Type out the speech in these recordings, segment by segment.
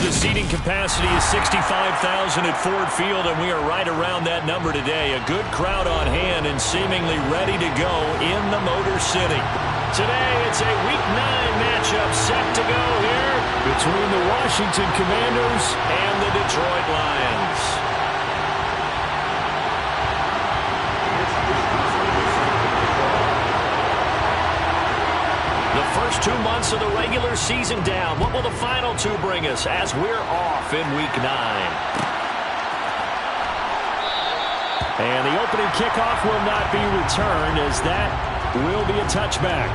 The seating capacity is 65,000 at Ford Field, and we are right around that number today. A good crowd on hand and seemingly ready to go in the Motor City. Today, it's a Week 9 matchup set to go here between the Washington Commanders and the Detroit Lions. The first 2 months of the regular season down. What will the final 2 bring us as we're off in Week 9? And the opening kickoff will not be returned, as that will be a touchback.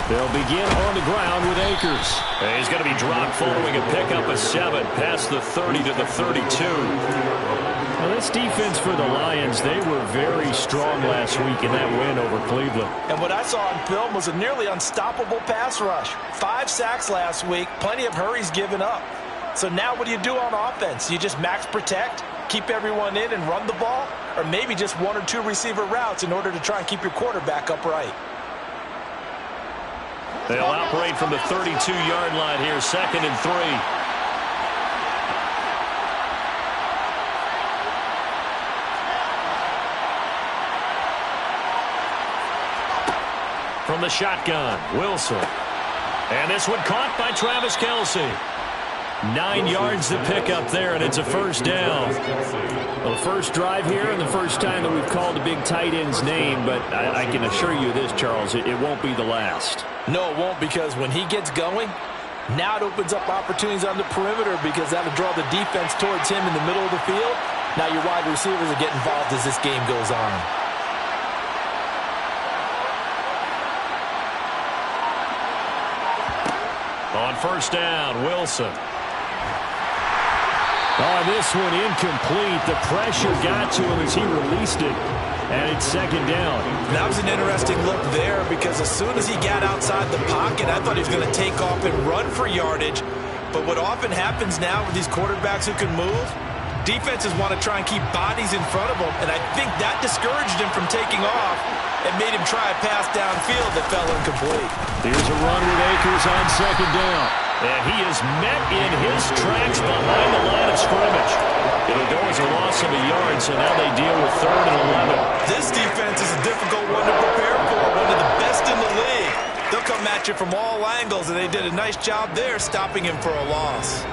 They'll begin on the ground with Akers. And he's going to be dropped following a pickup of 7 past the 30 to the 32. Well, this defense for the Lions, they were very strong last week in that win over Cleveland. And what I saw on film was a nearly unstoppable pass rush. 5 sacks last week, plenty of hurries given up. So now what do you do on offense? You just max protect, keep everyone in and run the ball? Or maybe just 1 or 2 receiver routes in order to try and keep your quarterback upright? They'll operate from the 32-yard line here, 2nd and 3. From the shotgun, Wilson. And this one caught by Travis Kelce. 9 yards to pick up there, and it's a first down. Well, the first drive here and the first time that we've called a big tight end's name, but I can assure you this, Charles, it won't be the last. No, it won't, because when he gets going, now it opens up opportunities on the perimeter, because that'll draw the defense towards him in the middle of the field. Now your wide receivers will get involved as this game goes on. On first down, Wilson. Oh, this one incomplete. The pressure got to him as he released it, and it's 2nd down. That was an interesting look there, because as soon as he got outside the pocket, I thought he was going to take off and run for yardage. But what often happens now with these quarterbacks who can move, defenses want to try and keep bodies in front of them, and I think that discouraged him from taking off and made him try a pass downfield that fell incomplete. Here's a run with Akers on 2nd down. And he is met in his tracks behind the line of scrimmage. It'll go as a loss of a yard, so now they deal with 3rd and 11. This defense is a difficult one to prepare for, one of the best in the league. They'll come at you from all angles, and they did a nice job there stopping him for a loss.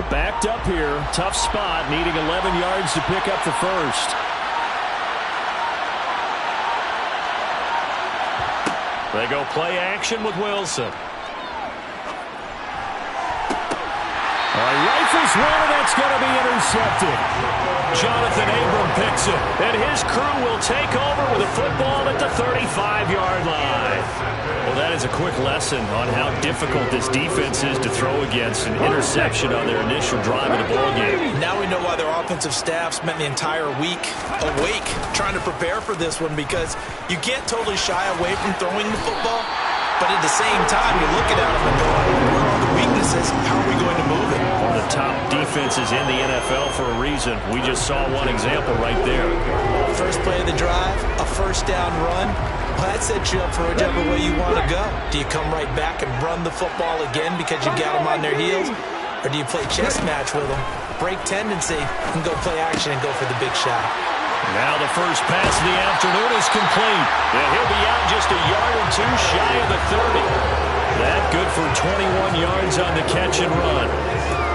Backed up here, tough spot, needing 11 yards to pick up the first. They go play action with Wilson. Rifles one, and that's going to be intercepted. Jonathan Abram picks it, and his crew will take over with a football at the 35-yard line. Well, that is a quick lesson on how difficult this defense is to throw against. An interception on their initial drive of the ballgame. Now we know why their offensive staff spent the entire week awake trying to prepare for this one, because you can't totally shy away from throwing the football, but at the same time, you look at them and go, where are the weaknesses? How are we going to move it? One of the top defenses in the NFL for a reason. We just saw one example right there. First play of the drive, a first down run. Well, that sets you up for whichever way you want to go. Do you come right back and run the football again because you got them on their heels? Or do you play chess match with them, break tendency, and go play action and go for the big shot? Now the first pass of the afternoon is complete. And he'll be out just a yard or two shy of the 30. That good for 21 yards on the catch and run.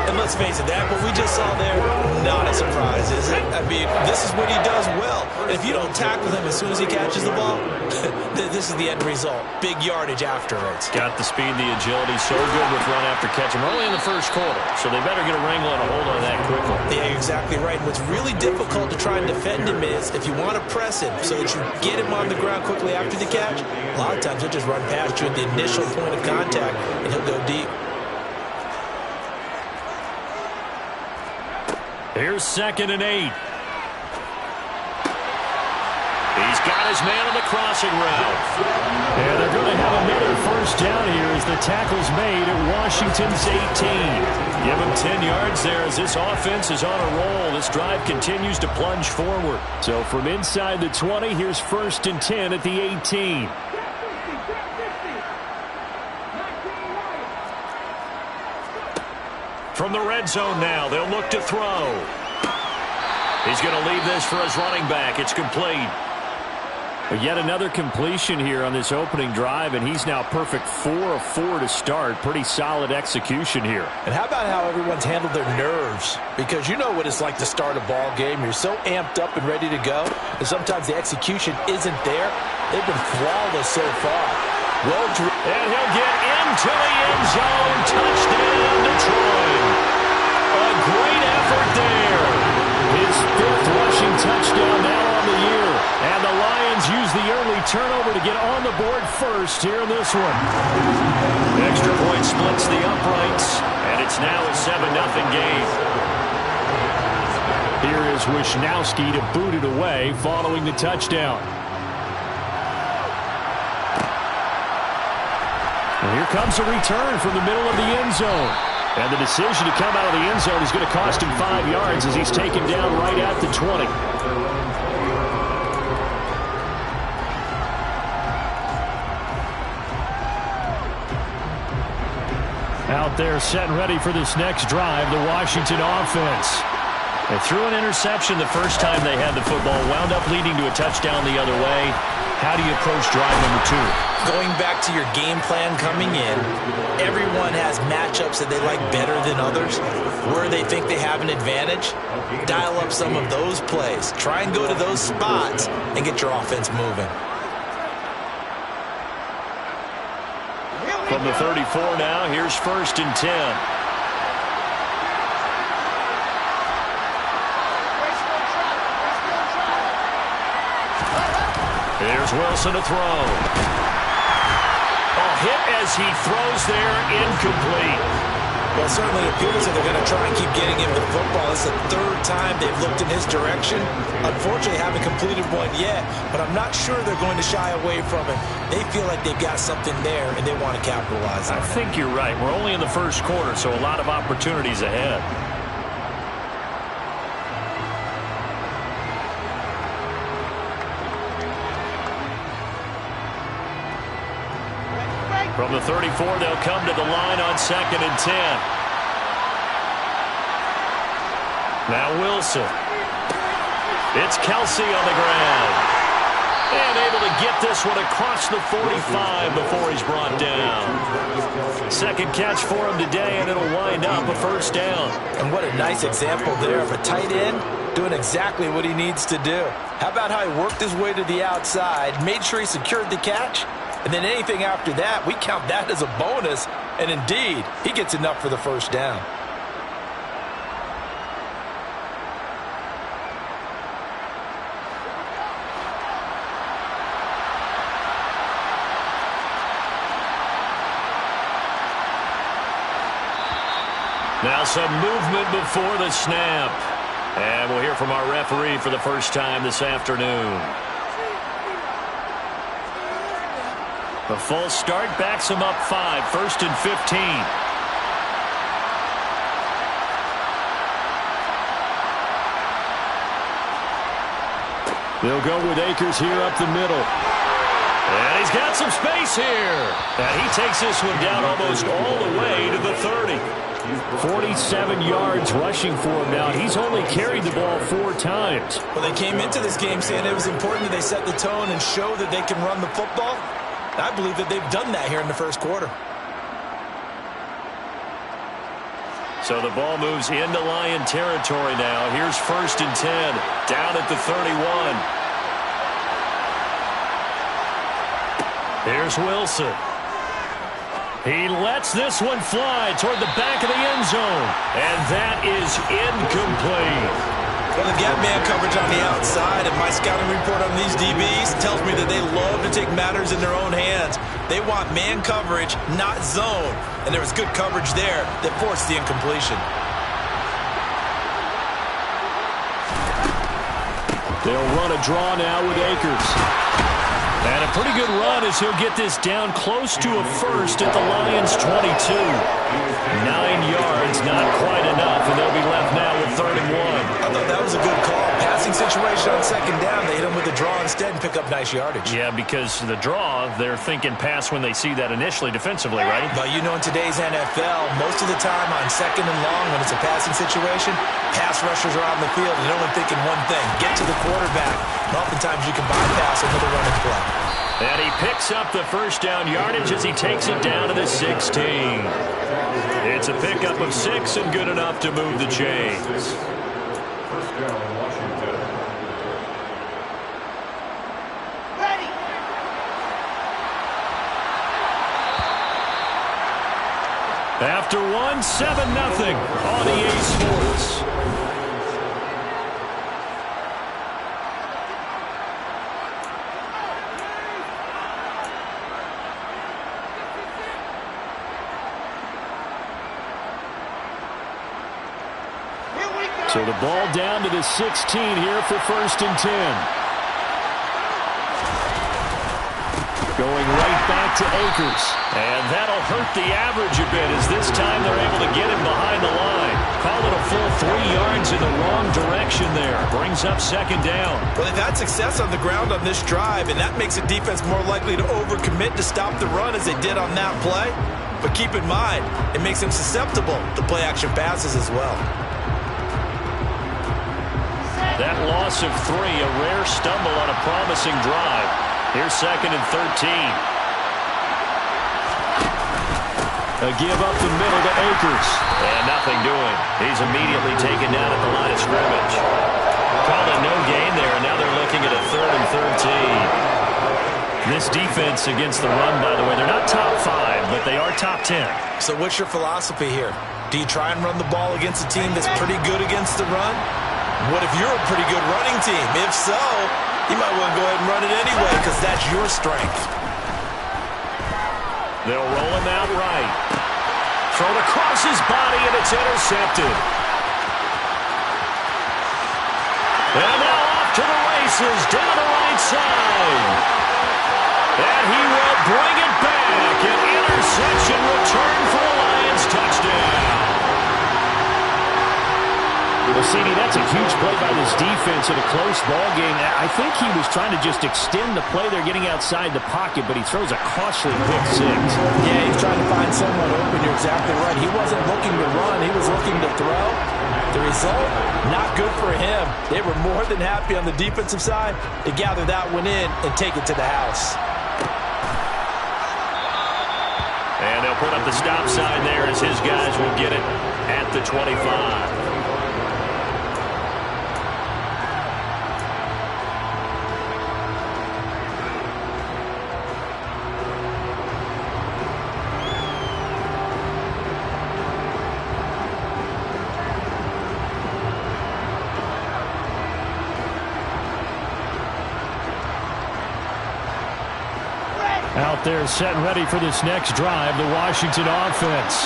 And let's face it, that what we just saw there, not a surprise, is it? I mean, this is what he does well. And if you don't tackle him as soon as he catches the ball, this is the end result. Big yardage afterwards. Got the speed, the agility, so good with run after catch. And we're only in the first quarter, so they better get a wrangle and a hold on that quickly. Yeah, you're exactly right. What's really difficult to try and defend him is if you want to press him so that you get him on the ground quickly after the catch, a lot of times he'll just run past you at the initial point of contact, and he'll go deep. Here's 2nd and 8. He's got his man on the crossing route. And they're going to have another first down here as the tackle's made at Washington's 18. Give him 10 yards there as this offense is on a roll. This drive continues to plunge forward. So from inside the 20, here's 1st and 10 at the 18. From the red zone now, they'll look to throw. He's going to leave this for his running back. It's complete. But yet another completion here on this opening drive, and he's now perfect 4 of 4 to start. Pretty solid execution here. And how about how everyone's handled their nerves? Because you know what it's like to start a ball game. You're so amped up and ready to go, and sometimes the execution isn't there. They've been flawless so far. And he'll get into the end zone. Touchdown, Detroit. A great effort there. His 5th rushing touchdown now on the year. And the Lions use the early turnover to get on the board first here in this one. Extra point splits the uprights, and it's now a 7-0 game. Here is Wisnowski to boot it away following the touchdown. And here comes a return from the middle of the end zone. And the decision to come out of the end zone is going to cost him 5 yards as he's taken down right at the 20. Out there set and ready for this next drive, the Washington offense. They threw an interception the first time they had the football, wound up leading to a touchdown the other way. How do you approach drive number 2? Going back to your game plan coming in, everyone has matchups that they like better than others. Where they think they have an advantage, dial up some of those plays. Try and go to those spots and get your offense moving. From the 34 now, here's 1st and 10. There's Wilson to throw. A hit as he throws there, incomplete. Well, it certainly appears that they're going to try and keep getting him the football. It's the 3rd time they've looked in his direction. Unfortunately, haven't completed one yet, but I'm not sure they're going to shy away from it. They feel like they've got something there, and they want to capitalize on it. I think you're right. We're only in the first quarter, so a lot of opportunities ahead. From the 34, they'll come to the line on 2nd and 10. Now Wilson. It's Kelsey on the ground. And able to get this one across the 45 before he's brought down. Second catch for him today, and it'll wind up a first down. And what a nice example there of a tight end doing exactly what he needs to do. How about how he worked his way to the outside, made sure he secured the catch, and then anything after that, we count that as a bonus. And indeed, he gets enough for the first down. Now some movement before the snap. And we'll hear from our referee for the first time this afternoon. The full start backs him up 5, 1st and 15. They'll go with Akers here up the middle. And he's got some space here. And he takes this one down almost all the way to the 30. 47 yards rushing for him now. He's only carried the ball 4 times. Well, they came into this game saying it was important that they set the tone and show that they can run the football. And I believe that they've done that here in the first quarter. So the ball moves into Lion territory now. Here's 1st and 10, down at the 31. Here's Wilson. He lets this one fly toward the back of the end zone. And that is incomplete. Well, they've got man coverage on the outside, and my scouting report on these DBs tells me that they love to take matters in their own hands. They want man coverage, not zone. And there was good coverage there that forced the incompletion. They'll run a draw now with Akers. And a pretty good run as he'll get this down close to a first at the Lions' 22. 9 yards, not quite enough, and they'll be left now with 3rd and 1. I thought that was a good call. Passing situation on 2nd down. They hit him with a draw instead and pick up nice yardage. Yeah, because the draw, they're thinking pass when they see that initially defensively, right? But you know, in today's NFL, most of the time on 2nd and long, when it's a passing situation, pass rushers are on the field and they're only thinking one thing, get to the quarterback. And oftentimes you can bypass it with a running play. And he picks up the 1st down yardage as he takes it down to the 16. It's a pickup of 6 and good enough to move the chains. After 1, 7-0 on EA Sports. So the ball down to the 16 here for 1st and 10. Going right back to Akers. And that'll hurt the average a bit as this time they're able to get him behind the line. Call it a full 3 yards in the wrong direction there. Brings up 2nd down. Well, they've had success on the ground on this drive, and that makes a defense more likely to overcommit to stop the run as they did on that play. But keep in mind, it makes them susceptible to play-action passes as well. That loss of 3, a rare stumble on a promising drive. Here's 2nd and 13. A give up the middle to Akers. And nothing doing. He's immediately taken down at the line of scrimmage. Called a no gain there, and now they're looking at a 3rd and 13. This defense against the run, by the way, they're not top 5, but they are top 10. So what's your philosophy here? Do you try and run the ball against a team that's pretty good against the run? What if you're a pretty good running team? If so, you might want to go ahead and run it anyway because that's your strength. They'll roll him out right. Thrown across his body, and it's intercepted. And now off to the races, down the right side. And he will bring it back. An interception return for a Lions touchdown. Well, CD, that's a huge play by this defense in a close ball game. I think he was trying to just extend the play. They're getting outside the pocket, but he throws a costly pick 6. Yeah, he's trying to find someone open. You're exactly right. He wasn't looking to run. He was looking to throw. The result, not good for him. They were more than happy on the defensive side to gather that one in and take it to the house. And they'll put up the stop sign there as his guys will get it at the 25. Out there set and ready for this next drive, the Washington offense.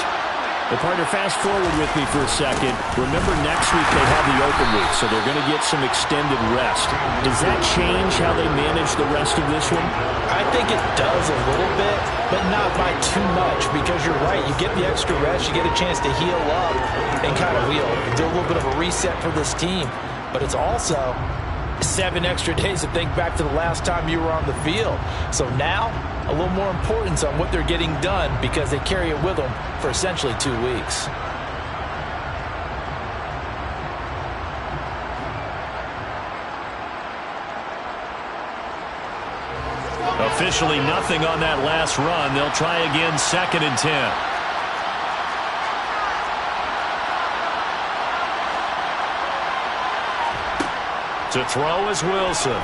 The partner, fast forward with me for a second. Remember, next week they have the open week, so they're going to get some extended rest. Does that change how they manage the rest of this one? I think it does a little bit, but not by too much, because you're right. You get the extra rest, you get a chance to heal up and kind of do a little bit of a reset for this team. But it's also 7 extra days to think back to the last time you were on the field. So now, a little more importance on what they're getting done because they carry it with them for essentially 2 weeks. Officially nothing on that last run. They'll try again, 2nd and 10. To throw is Wilson.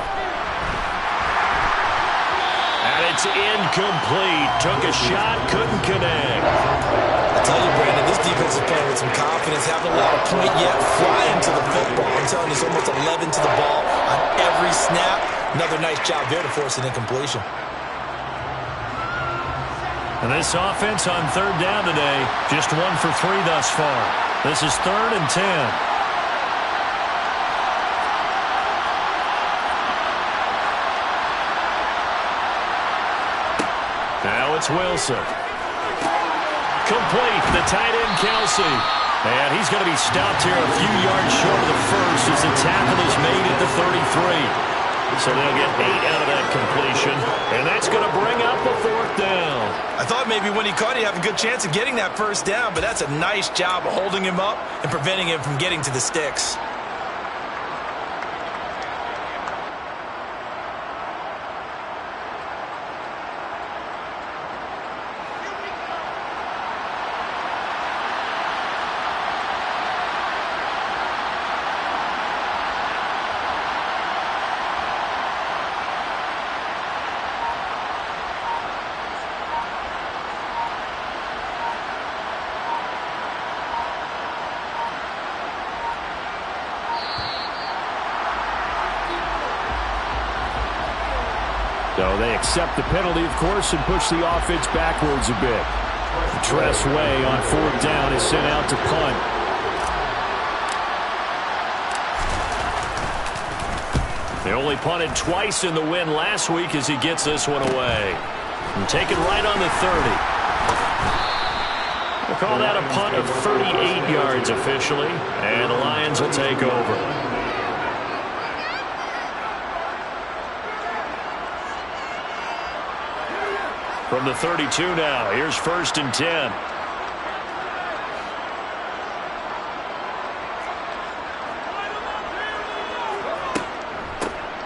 And it's incomplete. Took a shot, couldn't connect. I tell you, Brandon, this defense is playing with some confidence. Haven't allowed a point yet. Flying to the football. I'm telling you, it's almost 11 to the ball on every snap. Another nice job there to force an incompletion. And this offense on 3rd down today, just 1 for 3 thus far. This is 3rd and 10. Now it's Wilson. Complete, the tight end, Kelsey. And he's going to be stopped here a few yards short of the first as the tackle is made at the 33. So they'll get 8 out of that completion, and that's going to bring up a 4th down. I thought maybe when he caught it, he'd have a good chance of getting that 1st down, but that's a nice job of holding him up and preventing him from getting to the sticks. So they accept the penalty, of course, and push the offense backwards a bit. Tress Way on 4th down is sent out to punt. They only punted twice in the win last week as he gets this one away. And taken right on the 30. We'll call that a punt of 38 yards officially, and the Lions will take over. From the 32 now, here's 1st and 10.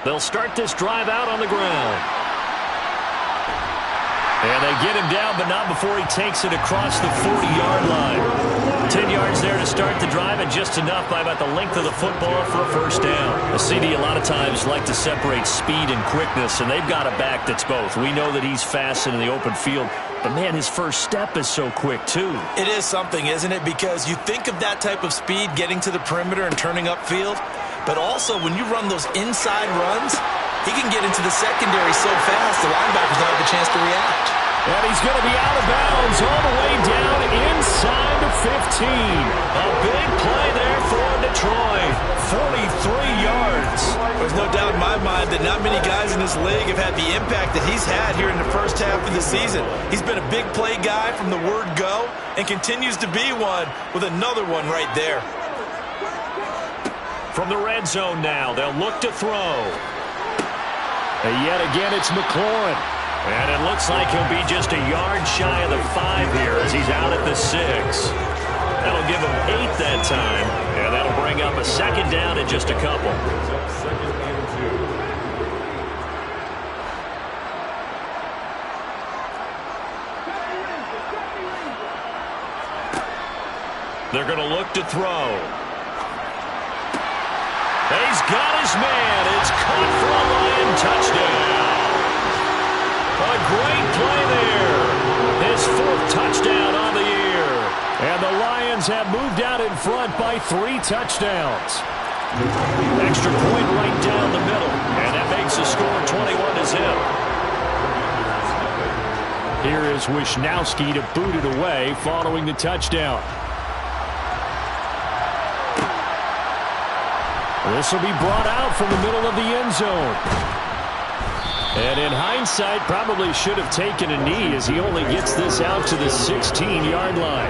They'll start this drive out on the ground. And they get him down, but not before he takes it across the 40-yard line. 10 yards there to start the drive, and just enough by about the length of the football for a 1st down. A CD a lot of times like to separate speed and quickness, and they've got a back that's both. We know that he's fast in the open field, but, man, his first step is so quick, too. It is something, isn't it? Because you think of that type of speed getting to the perimeter and turning upfield, but also when you run those inside runs, he can get into the secondary so fast the linebackers don't have a chance to react. And he's going to be out of bounds all the way down inside the 15. A big play there for Detroit. 43 yards. There's no doubt in my mind that not many guys in this league have had the impact that he's had here in the first half of the season. He's been a big play guy from the word go and continues to be one with another one right there. From the red zone now, they'll look to throw. And yet again, it's McLaurin. And it looks like he'll be just a yard shy of the 5 here as he's out at the 6. That'll give him 8 that time, and that'll bring up a 2nd down in just a couple. They're going to look to throw. He's got his man. It's caught for a Lion touchdown. A great play there. His 4th touchdown on the year. And the Lions have moved out in front by 3 touchdowns. Extra point right down the middle. And that makes the score 21-0. Here is Wisnowski to boot it away following the touchdown. This will be brought out from the middle of the end zone. And in hindsight, probably should have taken a knee as he only gets this out to the 16-yard line.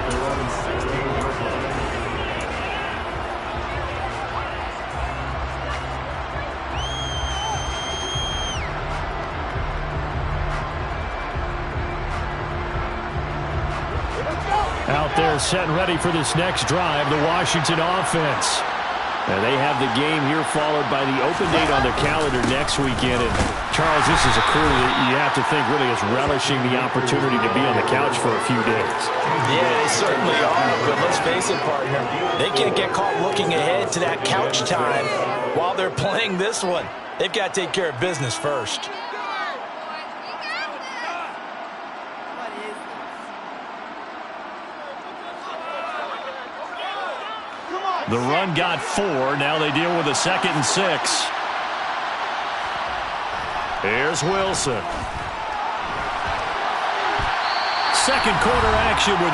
up there set and ready for this next drive, the Washington offense. Now they have the game here followed by the open date on their calendar next weekend. And Charles, this is a crew that you have to think really is relishing the opportunity to be on the couch for a few days. Yeah, they certainly are. But let's face it, partner, they can't get caught looking ahead to that couch time while they're playing this one. They've got to take care of business first. The run got 4. Now they deal with a 2nd and 6. Here's Wilson. Second quarter action with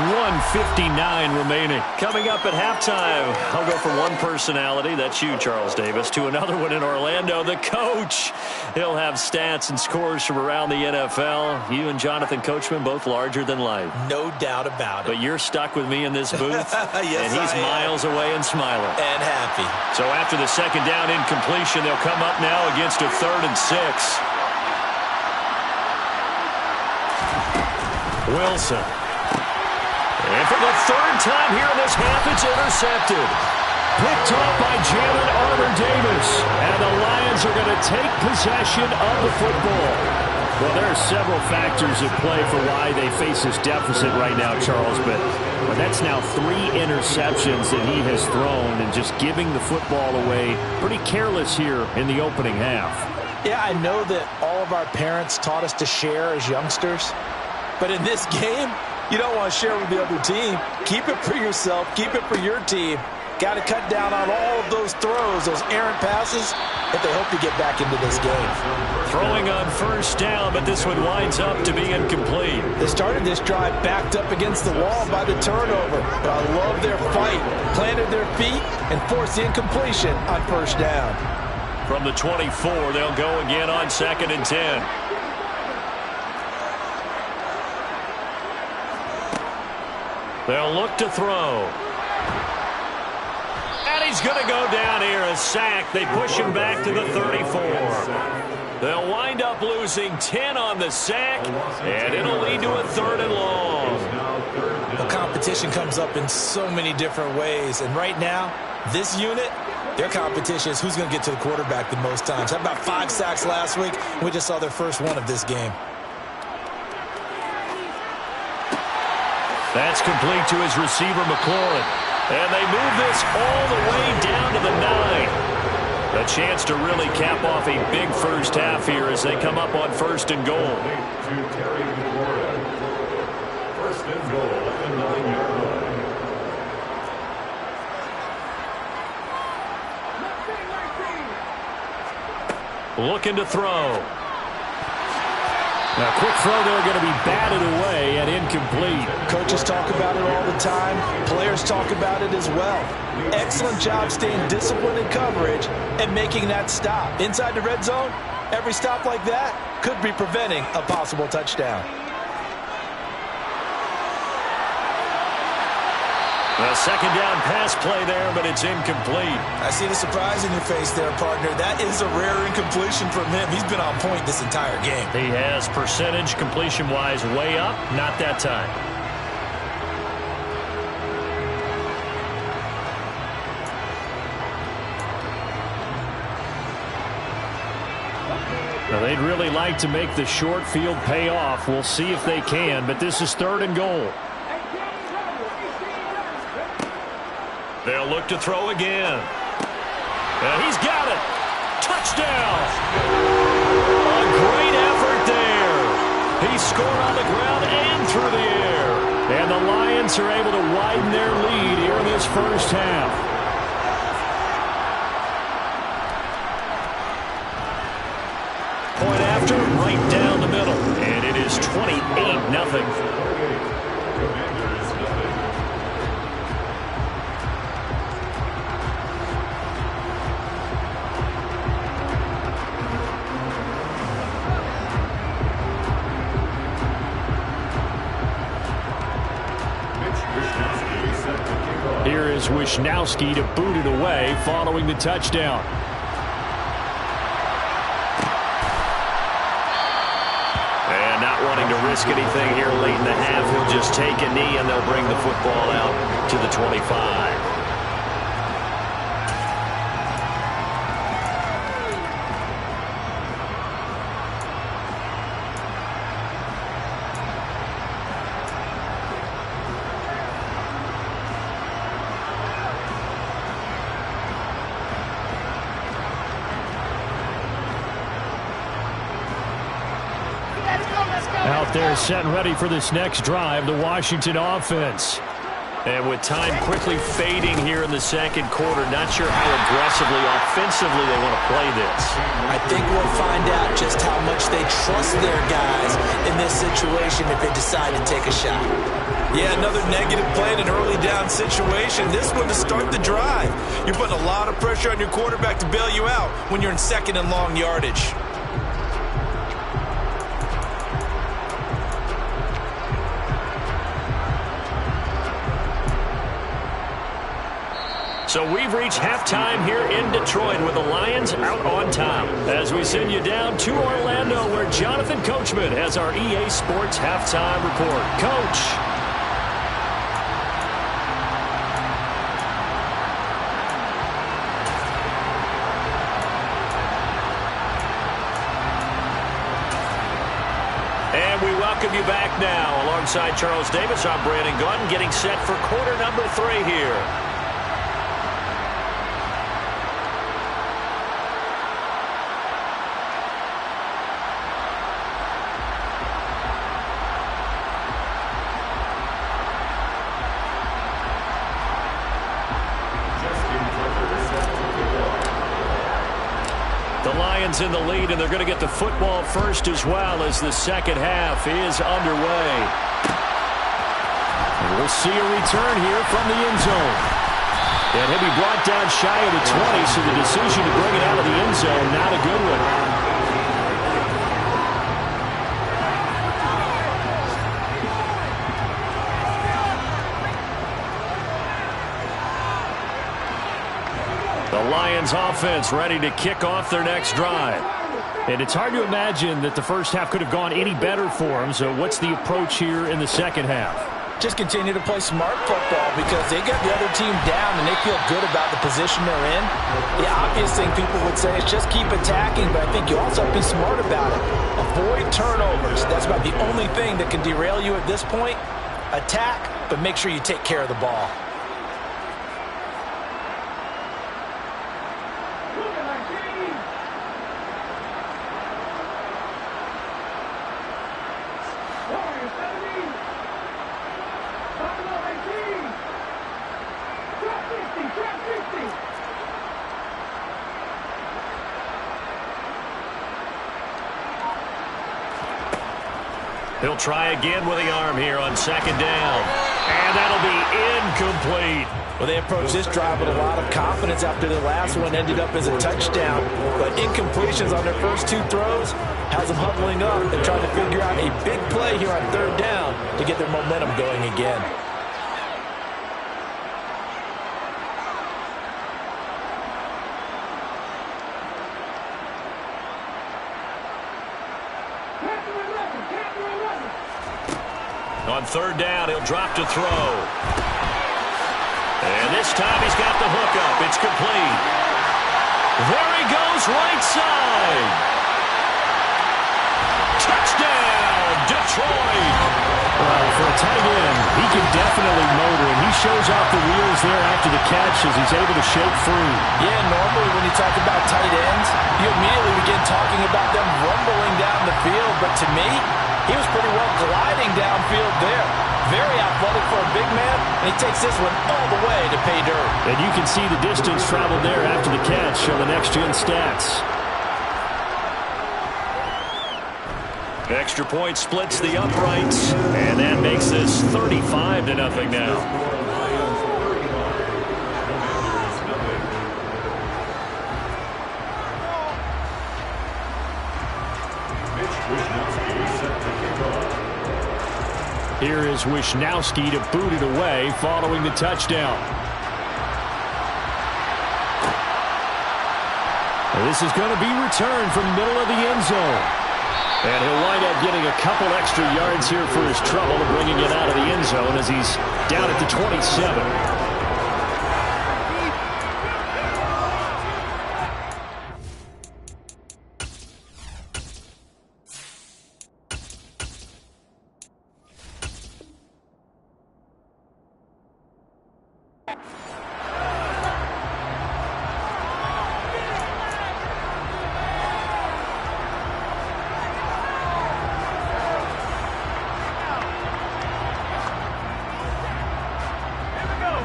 1:59 remaining. Coming up at halftime, I'll go from one personality, that's you, Charles Davis, to another one in Orlando, the coach. He'll have stats and scores from around the NFL. You and Jonathan Coachman, both larger than life. No doubt about it. But you're stuck with me in this booth, yes, and he's miles away and smiling. And happy. So after the second down incompletion, they'll come up now against a 3rd and 6. Wilson. And for the 3rd time here in this half, it's intercepted. Picked off by Jalen Armour-Davis. And the Lions are going to take possession of the football. Well, there are several factors at play for why they face this deficit right now, Charles. But that's now 3 interceptions that he has thrown and just giving the football away. Pretty careless here in the opening half. Yeah, I know that all of our parents taught us to share as youngsters. But in this game, you don't want to share with the other team. Keep it for yourself. Keep it for your team. Got to cut down on all of those throws, those errant passes, if they hope to get back into this game. Throwing on 1st down, but this one winds up to be incomplete. They started this drive backed up against the wall by the turnover. But I love their fight. Planted their feet and forced the incompletion on 1st down. From the 24, they'll go again on 2nd and 10. They'll look to throw. And he's going to go down here, a sack. They push him back to the 34. They'll wind up losing 10 on the sack, and it'll lead to a 3rd and long. The competition comes up in so many different ways, and right now, this unit, their competition is who's going to get to the quarterback the most times. How about 5 sacks last week? We just saw their first one of this game. That's complete to his receiver, McLaurin. And they move this all the way down to the 9. A chance to really cap off a big first half here as they come up on 1st and goal. First and goal at the 9-yard line. Looking to throw. Now, quick throw there, going to be batted away and incomplete. Coaches talk about it all the time. Players talk about it as well. Excellent job staying disciplined in coverage and making that stop. Inside the red zone, every stop like that could be preventing a possible touchdown. A 2nd down pass play there, but it's incomplete. I see the surprise in your face there, partner. That is a rare incompletion from him. He's been on point this entire game. He has percentage completion-wise way up, not that time. Now, they'd really like to make the short field pay off. We'll see if they can, but this is 3rd and goal. They'll look to throw again. And he's got it. Touchdown. A great effort there. He scored on the ground and through the air. And the Lions are able to widen their lead here in this first half. Point after, right down the middle. And it is 28-0. Here is Wishnowsky to boot it away following the touchdown. And not wanting to risk anything here late in the half, he'll just take a knee and they'll bring the football out to the 25. Out there set and ready for this next drive, the Washington offense. And with time quickly fading here in the second quarter, not sure how aggressively, offensively they want to play this. I think we'll find out just how much they trust their guys in this situation if they decide to take a shot. Yeah, another negative play in an early down situation. This one to start the drive. You're putting a lot of pressure on your quarterback to bail you out when you're in second and long yardage. So we've reached halftime here in Detroit with the Lions out on top. As we send you down to Orlando where Jonathan Coachman has our EA Sports halftime report. Coach. And we welcome you back now. Alongside Charles Davis, I'm Brandon Gaudin getting set for quarter number 3 here. In the lead, and they're going to get the football first as well as the second half is underway. And we'll see a return here from the end zone. And he'll be brought down shy of the 20, so the decision to bring it out of the end zone, not a good one. Lions offense ready to kick off their next drive. And it's hard to imagine that the first half could have gone any better for them. So what's the approach here in the second half? Just continue to play smart football because they got the other team down and they feel good about the position they're in. The obvious thing people would say is just keep attacking, but I think you also have to be smart about it. Avoid turnovers. That's about the only thing that can derail you at this point. Attack, but make sure you take care of the ball. He'll try again with the arm here on second down. And that'll be incomplete. Well, they approached this drive with a lot of confidence after the last one ended up as a touchdown. But incompletions on their first 2 throws has them huddling up and trying to figure out a big play here on third down to get their momentum going again. On third down, he'll drop to throw. And this time he's got the hook up. It's complete. There he goes, right side. Touchdown, Detroit. Well, for a tight end, he can definitely motor, and he shows off the wheels there after the catch as he's able to shake free. Yeah, normally when you talk about tight ends, you immediately begin talking about them rumbling down the field. But to me, he was pretty well gliding downfield there. Very athletic for a big man, and he takes this one all the way to pay dirt. And you can see the distance traveled there after the catch on the next-gen stats. Extra point splits the uprights, and that makes this 35-0 now. Here is Wisnowski to boot it away following the touchdown. And this is going to be returned from the middle of the end zone. And he'll wind up getting a couple extra yards here for his trouble and bringing it out of the end zone as he's down at the 27.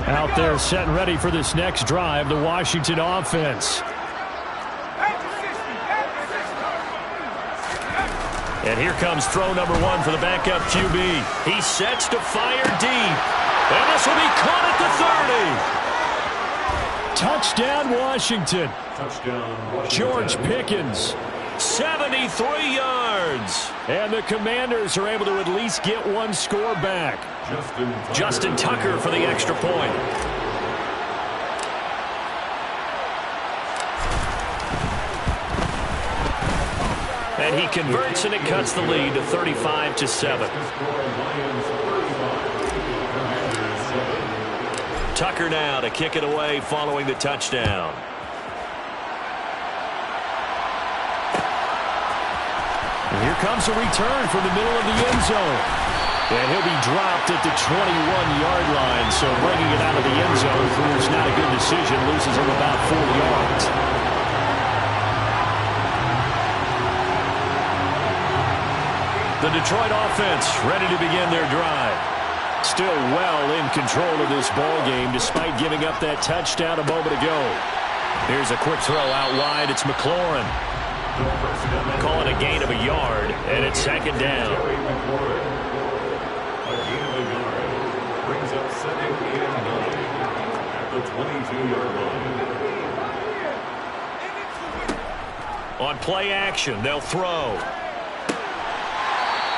Out there set and ready for this next drive, the Washington offense. And here comes throw number 1 for the backup QB. He sets to fire deep. And this will be caught at the 30. Touchdown, Washington. Touchdown, Washington. George Pickens. 73 yards. And the Commanders are able to at least get one score back. Justin Tucker for the extra point. And he converts, and it cuts the lead to 35-7. Tucker now to kick it away following the touchdown. And here comes a return from the middle of the end zone. And he'll be dropped at the 21-yard line, so bringing it out of the end zone proves not a good decision, loses him about 4 yards. The Detroit offense ready to begin their drive. Still well in control of this ball game despite giving up that touchdown a moment ago. Here's a quick throw out wide. It's McLaurin. Calling a gain of a yard, and it's second down. A gain of a yard brings up second and 9 at the 22-yard line. On play action, they'll throw.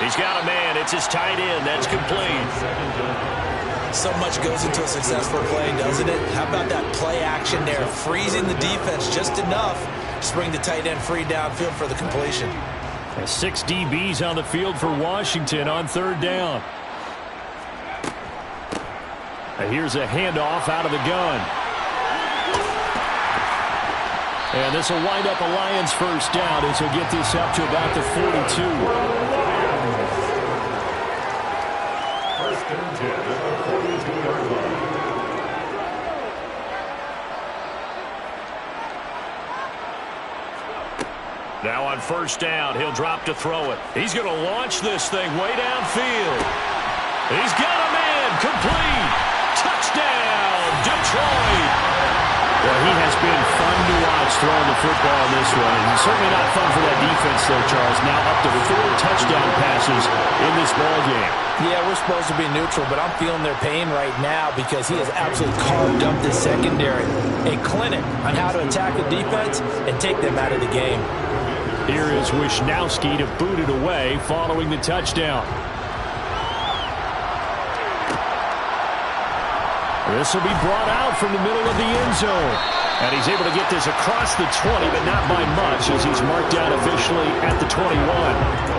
He's got a man. It's his tight end. That's complete. So much goes into a successful play, doesn't it? How about that play action there? Freezing the defense just enough to bring the tight end free downfield for the completion. 6 DBs on the field for Washington on third down. And here's a handoff out of the gun. And this will wind up a Lions first down as he'll get this up to about the 42. First and 10 at the 42-yard line. Now on first down, he'll drop to throw it. He's going to launch this thing way downfield. He's got a man. Complete. Touchdown, Detroit. Well, he has been fun to watch throwing the football in this one. And certainly not fun for that defense, though, Charles. Now up to 4 touchdown passes in this ball game. Yeah, we're supposed to be neutral, but I'm feeling their pain right now because he has absolutely carved up this secondary. A clinic on how to attack the defense and take them out of the game. Here is Wisnowski to boot it away following the touchdown. This will be brought out from the middle of the end zone. And he's able to get this across the 20, but not by much as he's marked down officially at the 21.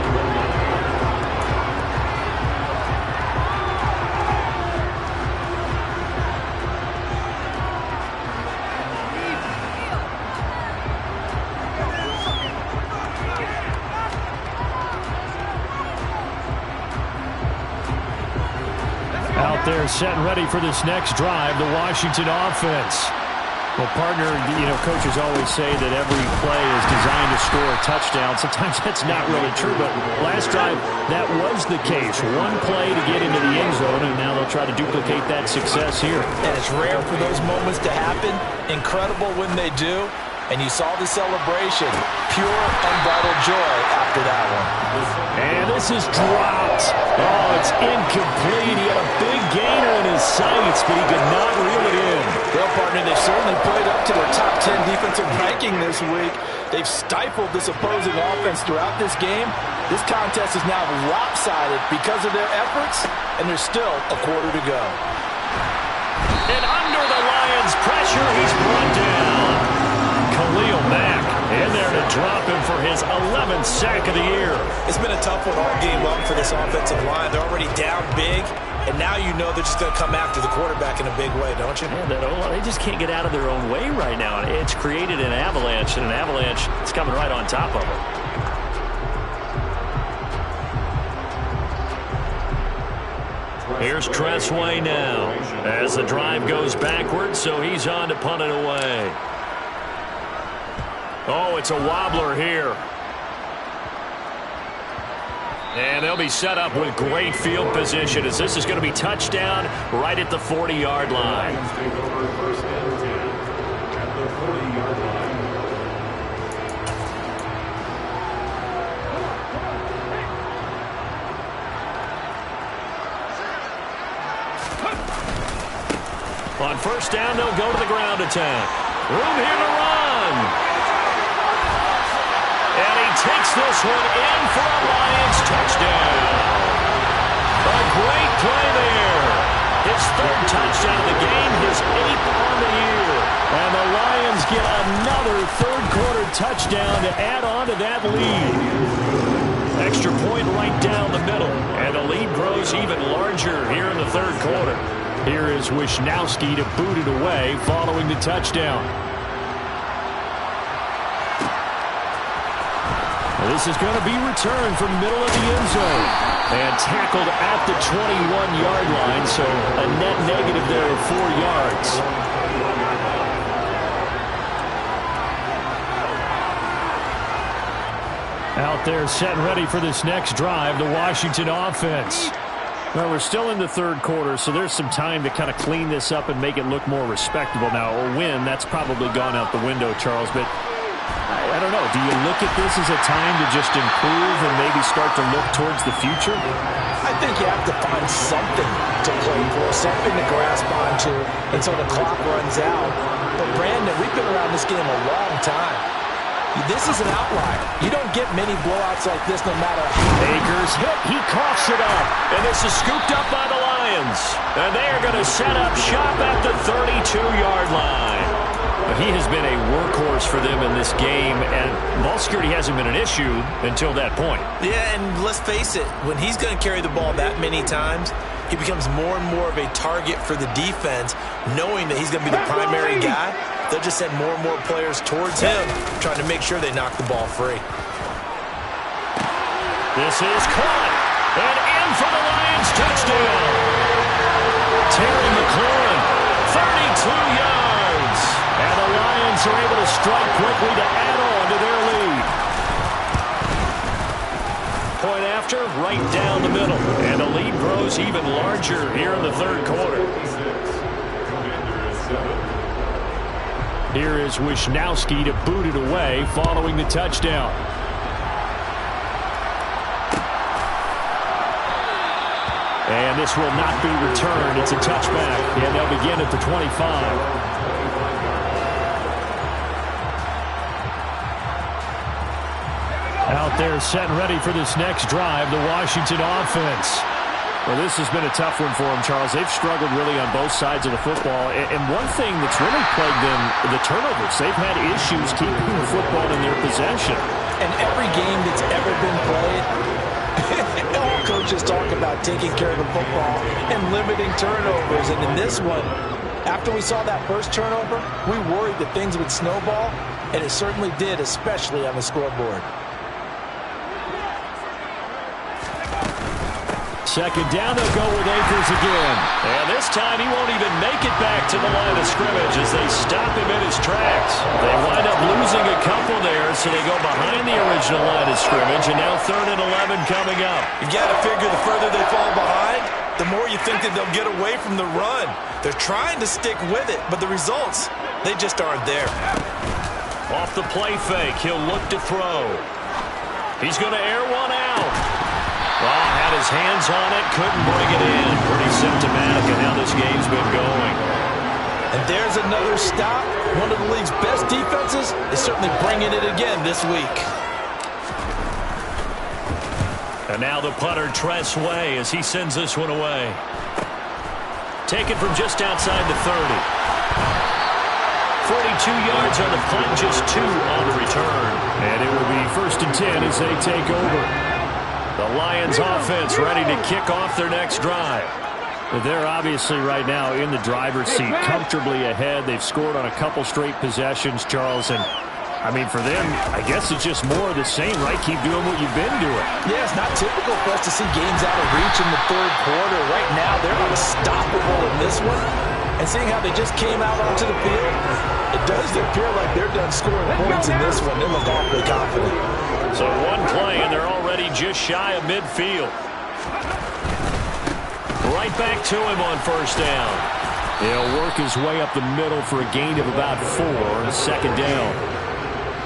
They're set and ready for this next drive, the Washington offense. Well, partner, coaches always say that every play is designed to score a touchdown. Sometimes that's not really true, but last drive, that was the case. One play to get into the end zone, and now they'll try to duplicate that success here. And it's rare for those moments to happen. Incredible when they do. And you saw the celebration. Pure, unbridled joy after that one. And this is dropped. Oh, it's incomplete. He had a big gainer in his sights, but he could not reel it in. Well, partner, they've certainly played up to their top 10 defensive ranking this week. They've stifled this opposing offense throughout this game. This contest is now lopsided because of their efforts, and there's still a quarter to go. And under the Lions' pressure, he's brought down. Khalil Mack in there to drop him for his 11th sack of the year. It's been a tough one all game long for this offensive line. They're already down big, and now you know they're just going to come after the quarterback in a big way, don't you? Yeah, they just can't get out of their own way right now. It's created an avalanche, and an avalanche is coming right on top of them. Here's Tressway now as the drive goes backwards, so he's on to punt it away. Oh, it's a wobbler here. And they'll be set up with great field position as this is going to be touchdown right at the 40-yard line. Take over first and 10 at the 40-yard line. On first down, they'll go to the ground attack. Room here to run. And he takes this one in for a Lions touchdown. A great play there. His third touchdown of the game, his 8th on the year. And the Lions get another third-quarter touchdown to add on to that lead. Extra point right down the middle. And the lead grows even larger here in the third quarter. Here is Wishnowsky to boot it away following the touchdown. This is going to be returned from middle of the end zone. And tackled at the 21-yard line, so a net negative there of 4 yards. Out there set and ready for this next drive, the Washington offense. Well, we're still in the third quarter, so there's some time to kind of clean this up and make it look more respectable. Now, a win, that's probably gone out the window, Charles, but I don't know. Do you look at this as a time to just improve and maybe start to look towards the future? I think you have to find something to play for, something to grasp onto until the clock runs out. But, Brandon, we've been around this game a long time. This is an outlier. You don't get many blowouts like this no matter how. Akers hit. He coughs it up. And this is scooped up by the Lions. And they are going to set up shop at the 32-yard line. But he has been a workhorse for them in this game, and ball security hasn't been an issue until that point. Yeah, and let's face it, when he's going to carry the ball that many times, he becomes more and more of a target for the defense, knowing that he's going to be the primary guy. They'll just send more and more players towards him, trying to make sure they knock the ball free. This is caught, and in for the Lions touchdown. Terry McLaurin, 32 yards. And the Lions are able to strike quickly to add on to their lead. Point after, right down the middle. And the lead grows even larger here in the third quarter. Here is Wishnowsky to boot it away following the touchdown. And this will not be returned. It's a touchback. And they'll begin at the 25. Out there set and ready for this next drive, the Washington offense. Well, this has been a tough one for them, Charles. They've struggled really on both sides of the football. And one thing that's really plagued them, the turnovers. They've had issues keeping the football in their possession. And every game that's ever been played, all coaches talk about taking care of the football and limiting turnovers. And in this one, after we saw that first turnover, we worried that things would snowball, and it certainly did, especially on the scoreboard. Second down, they'll go with Akers again. And this time he won't even make it back to the line of scrimmage as they stop him in his tracks. They wind up losing a couple there, so they go behind the original line of scrimmage, and now 3rd and 11 coming up. You got to figure the further they fall behind, the more you think that they'll get away from the run. They're trying to stick with it, but the results, they just aren't there. Off the play fake, he'll look to throw. He's going to air one out. Well, had his hands on it, couldn't bring it in. Pretty symptomatic of how this game's been going. And there's another stop. One of the league's best defenses is certainly bringing it again this week. And now the punter, Tressway, as he sends this one away. Taken from just outside the 30. 42 yards on the punt, just 2 on the return. And it will be 1st and 10 as they take over. The Lions offense ready to kick off their next drive. They're obviously right now in the driver's seat, comfortably ahead. They've scored on a couple straight possessions, Charles. And, I mean, for them, I guess it's just more of the same, right? Keep doing what you've been doing. Yeah, it's not typical for us to see games out of reach in the third quarter. Right now, they're unstoppable in this one. And seeing how they just came out onto the field, it does appear like they're done scoring points in this one. They look awfully confident. So one play, and they're already just shy of midfield. Right back to him on 1st down. He'll work his way up the middle for a gain of about 4 on 2nd down.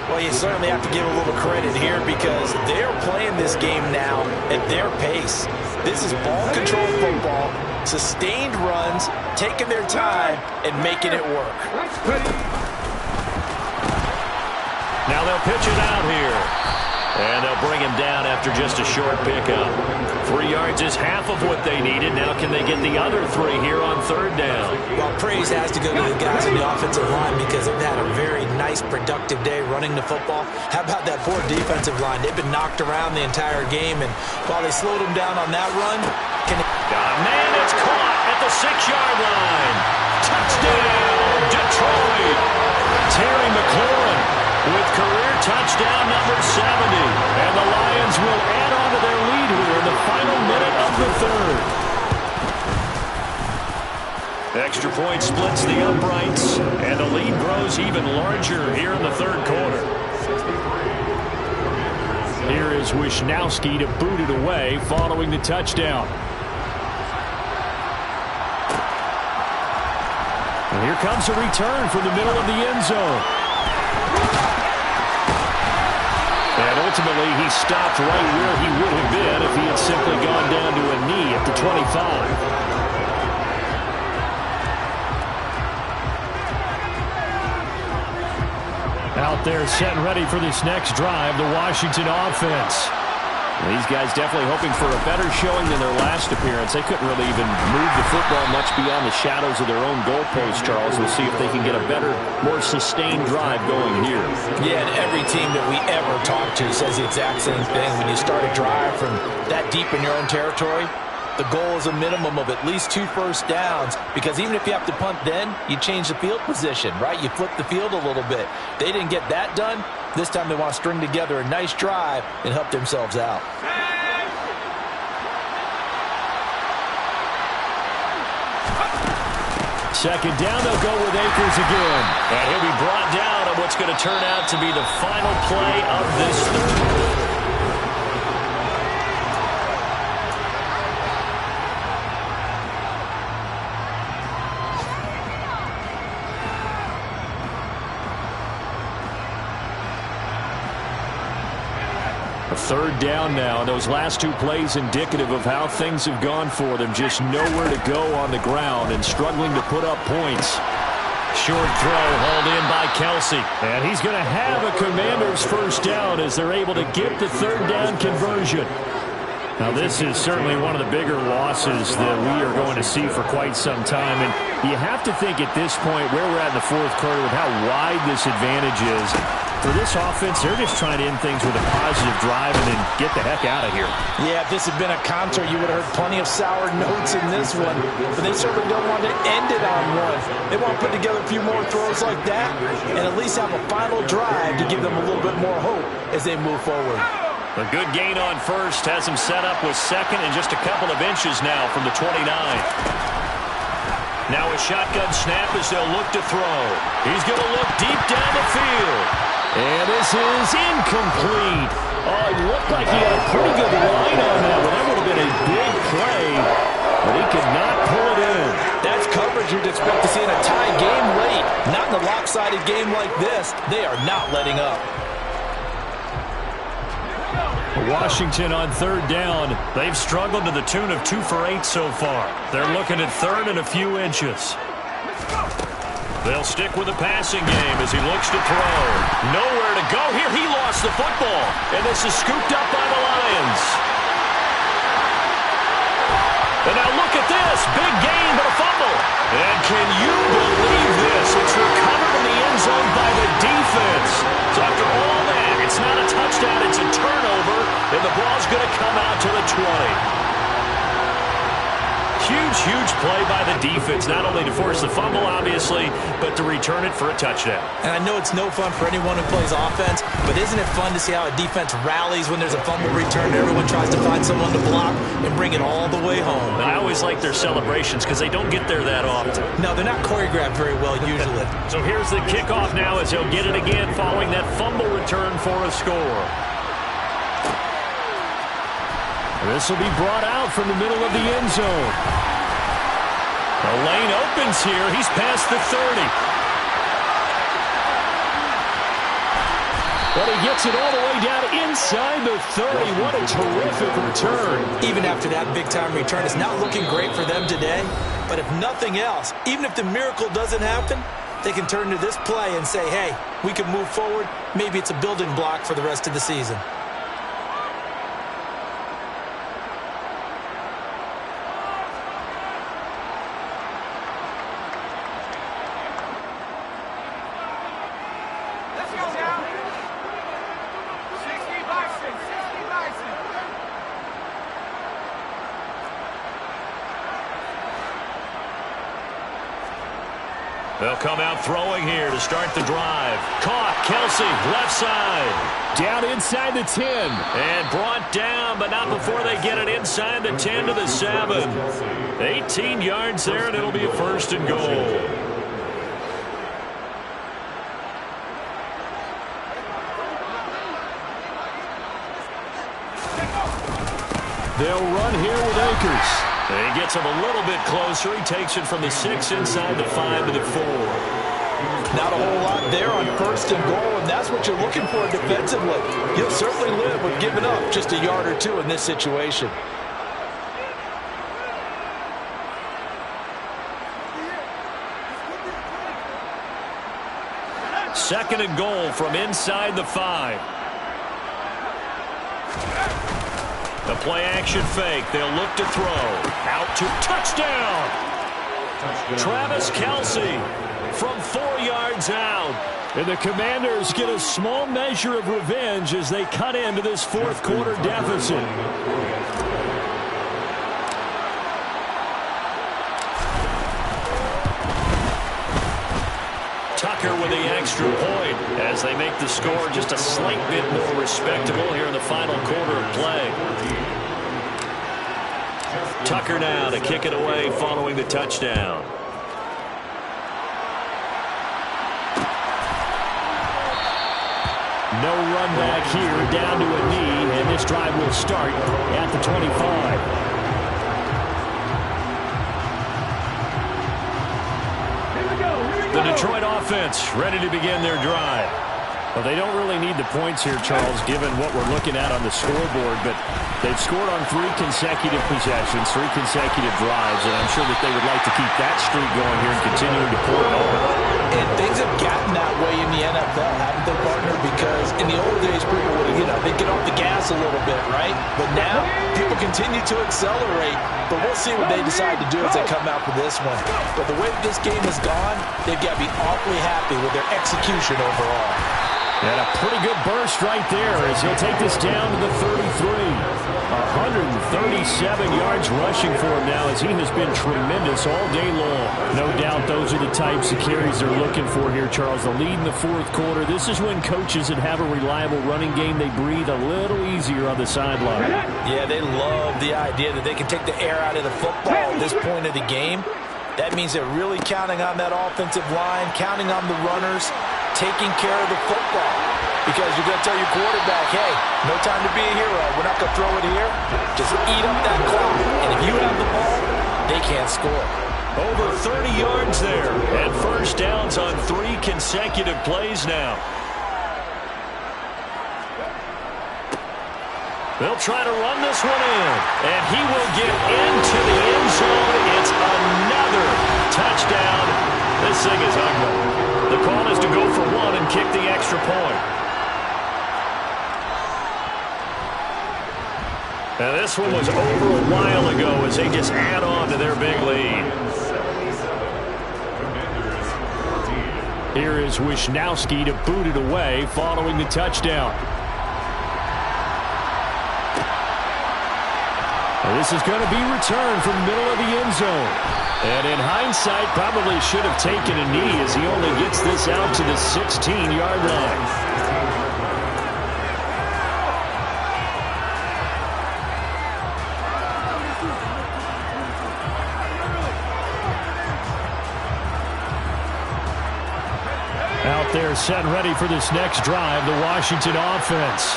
Well, you certainly have to give a little credit here because they're playing this game now at their pace. This is ball control football, sustained runs, taking their time, and making it work. Now they'll pitch it out here. And they'll bring him down after just a short pickup. 3 yards is half of what they needed. Now can they get the other 3 here on 3rd down? Well, praise has to go to the guys on the offensive line because they've had a very nice, productive day running the football. How about that poor defensive line? They've been knocked around the entire game, and while they slowed them down on that run, man, it's caught at the 6-yard line. Touchdown, Detroit. Terry McLaurin with career touchdown number 70. And the Lions will add on to their lead here in the final minute of the 3rd. Extra point splits the uprights, and the lead grows even larger here in the 3rd quarter. Here is Wisnowski to boot it away following the touchdown. And here comes a return from the middle of the end zone. And ultimately, he stopped right where he would have been if he had simply gone down to a knee at the 25. Out there set and ready for this next drive, the Washington offense. These guys definitely hoping for a better showing than their last appearance. They couldn't really even move the football much beyond the shadows of their own goalpost, Charles. We'll see if they can get a better, more sustained drive going here. Yeah, and every team that we ever talk to says the exact same thing. When you start a drive from that deep in your own territory, the goal is a minimum of at least 2 first downs, because even if you have to punt then, you change the field position, right? You flip the field a little bit. They didn't get that done. This time they want to string together a nice drive and help themselves out. Second down, they'll go with Akers again. And he'll be brought down on what's going to turn out to be the final play of this 3rd. A 3rd down now. Those last 2 plays indicative of how things have gone for them. Just nowhere to go on the ground and struggling to put up points. Short throw hauled in by Kelsey. And he's going to have a Commanders 1st down as they're able to get the 3rd down conversion. Now, this is certainly one of the bigger losses that we are going to see for quite some time. And you have to think at this point where we're at in the 4th quarter with how wide this advantage is. For this offense, they're just trying to end things with a positive drive and then get the heck out of here. Yeah, if this had been a concert, you would have heard plenty of sour notes in this one. But they certainly don't want to end it on one. They want to put together a few more throws like that and at least have a final drive to give them a little bit more hope as they move forward. A good gain on 1st has him set up with 2nd and just a couple of inches now from the 29. Now a shotgun snap as they'll look to throw. He's going to look deep down the field. And this is incomplete. Oh, it looked like he had a pretty good line on that one. That would have been a big play, but he could not pull it in. That's coverage you'd expect to see in a tie game late. Not in a lopsided game like this. They are not letting up. Washington on 3rd down. They've struggled to the tune of 2 for 8 so far. They're looking at 3rd and a few inches. They'll stick with the passing game as he looks to throw. Nowhere to go here. He lost the football. And this is scooped up by the Lions. And now look at this. Big gain, but a fumble. And can you believe this? It's recovered in the end touchdown. It's a turnover, and the ball's going to come out to the 20. Huge play by the defense, not only to force the fumble, obviously, but to return it for a touchdown. And I know it's no fun for anyone who plays offense, but isn't it fun to see how a defense rallies when there's a fumble return and everyone tries to find someone to block and bring it all the way home? And I always like their celebrations because they don't get there that often. No, they're not choreographed very well usually. So here's the kickoff now as he'll get it again following that fumble return for a score. This will be brought out from the middle of the end zone. The lane opens here. He's past the 30. But he gets it all the way down inside the 30. What a terrific return. Even after that big-time return, it's not looking great for them today. But if nothing else, even if the miracle doesn't happen, they can turn to this play and say, hey, we can move forward. Maybe it's a building block for the rest of the season. They'll come out throwing here to start the drive. Caught, Kelsey, left side. Down inside the 10. And brought down, but not before they get it inside the 10 to the 7. 18 yards there, and it'll be a first and goal. They'll run here with Akers. And he gets him a little bit closer. He takes it from the 6 inside the 5 to the 4. Not a whole lot there on first and goal, and that's what you're looking for defensively. You'll certainly live with giving up just a yard or two in this situation. Second and goal from inside the 5. The play-action fake. They'll look to throw. Out to touchdown. Travis Kelce from 4 yards out. And the Commanders get a small measure of revenge as they cut into this fourth quarter deficit. Tucker with the extra point as they make the score just a slight bit more respectable here in the final quarter of play. Tucker now to kick it away following the touchdown. No run back here, down to a knee, and this drive will start at the 25. The Detroit offense ready to begin their drive. Well, they don't really need the points here, Charles, given what we're looking at on the scoreboard, but they've scored on 3 consecutive possessions, 3 consecutive drives, and I'm sure that they would like to keep that streak going here and continue to pour it on. And things have gotten that way in the NFL, haven't they, partner? Because in the old days, people would, they'd get off the gas a little bit, right? But now, people continue to accelerate, but we'll see what they decide to do as they come out for this one. But the way this game has gone, they've got to be awfully happy with their execution overall. And a pretty good burst right there as he'll take this down to the 33. 137 yards rushing for him now as he has been tremendous all day long. No doubt those are the types of carries they're looking for here, Charles. The lead in the fourth quarter. This is when coaches that have a reliable running game, they breathe a little easier on the sideline. Yeah, they love the idea that they can take the air out of the football at this point of the game. That means they're really counting on that offensive line, counting on the runners, taking care of the football. Because you're going to tell your quarterback, hey, no time to be a hero. We're not going to throw it here. Just eat up that clock. And if you have the ball, they can't score. Over 30 yards there. And first downs on 3 consecutive plays now. They'll try to run this one in. And he will get into the end zone. It's another touchdown. This thing is ugly. The call is to go for 1 and kick the extra point. And this one was over a while ago as they just add on to their big lead. Here is Wishnowski to boot it away following the touchdown. This is going to be returned from the middle of the end zone. And in hindsight, probably should have taken a knee as he only gets this out to the 16-yard line. Out there set and ready for this next drive, the Washington offense.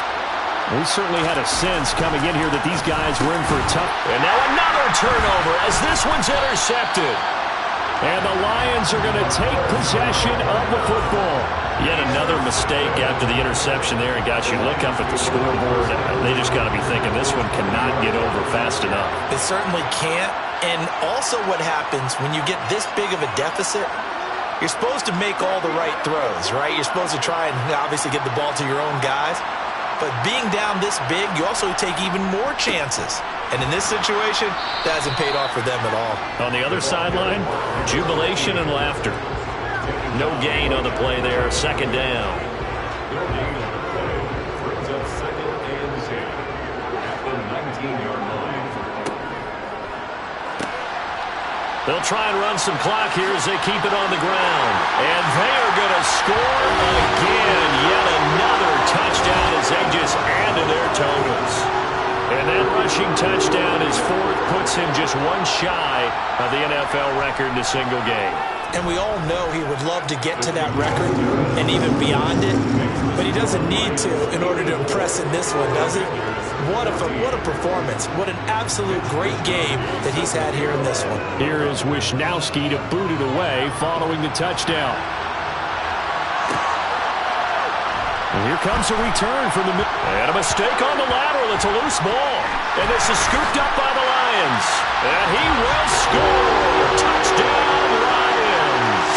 We certainly had a sense coming in here that these guys were in for a tough. And now another turnover as this one's intercepted. And the Lions are going to take possession of the football. Yet another mistake after the interception there. And guys, you look up at the scoreboard, they just got to be thinking this one cannot get over fast enough. It certainly can't. And also what happens when you get this big of a deficit, you're supposed to make all the right throws, right? You're supposed to try and obviously get the ball to your own guys. But being down this big, you also take even more chances. And in this situation, that hasn't paid off for them at all. On the other sideline, jubilation and laughter. No gain on the play there, second down. No gain on the play. Brings up second and 10 at the 19-yard line. They'll try and run some clock here as they keep it on the ground. And they are going to score again. Yet another touchdown as they just add to their totals. And that rushing touchdown is fourth, puts him just one shy of the NFL record in a single game. And we all know he would love to get to that record and even beyond it. But he doesn't need to in order to impress in this one, does he? What a performance. What an absolute great game that he's had here in this one. Here is Wishnowski to boot it away following the touchdown. And here comes a return from the middle. And a mistake on the lateral. It's a loose ball. And this is scooped up by the Lions. And he will score. Touchdown, Lions.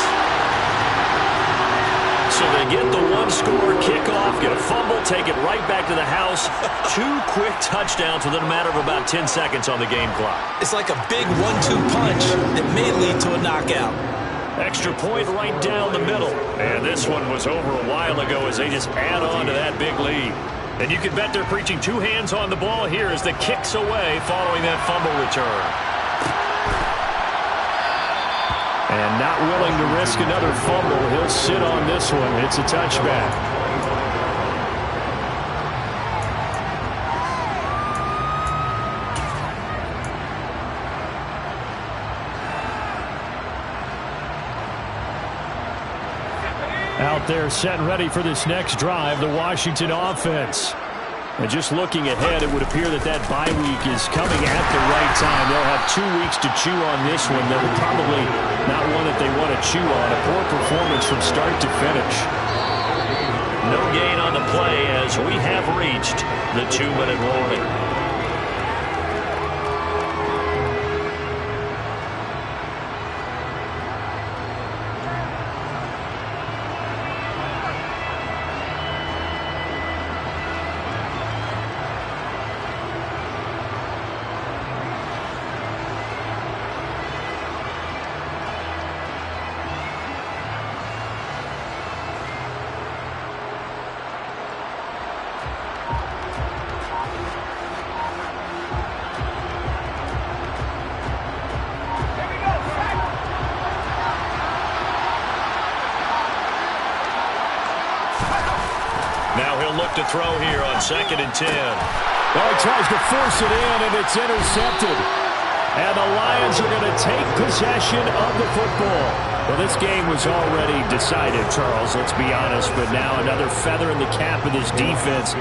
So they get the one-score kickoff, get a fumble, take it right back to the house. 2 quick touchdowns within a matter of about 10 seconds on the game clock. It's like a big 1-2 punch that may lead to a knockout. Extra point right down the middle. And this one was over a while ago as they just add on to that big lead. And you can bet they're preaching 2 hands on the ball here as the kick's away following that fumble return. And not willing to risk another fumble. He'll sit on this one. It's a touchback. Out there set and ready for this next drive, the Washington offense. And just looking ahead, it would appear that that bye week is coming at the right time. They'll have 2 weeks to chew on this one. That will probably not one that they want to chew on. A poor performance from start to finish. No gain on the play as we have reached the 2-minute warning. Now he'll look to throw here on 2nd and 10. Well, he tries to force it in, and it's intercepted. And the Lions are going to take possession of the football. Well, this game was already decided, Charles, let's be honest. But now another feather in the cap of this defense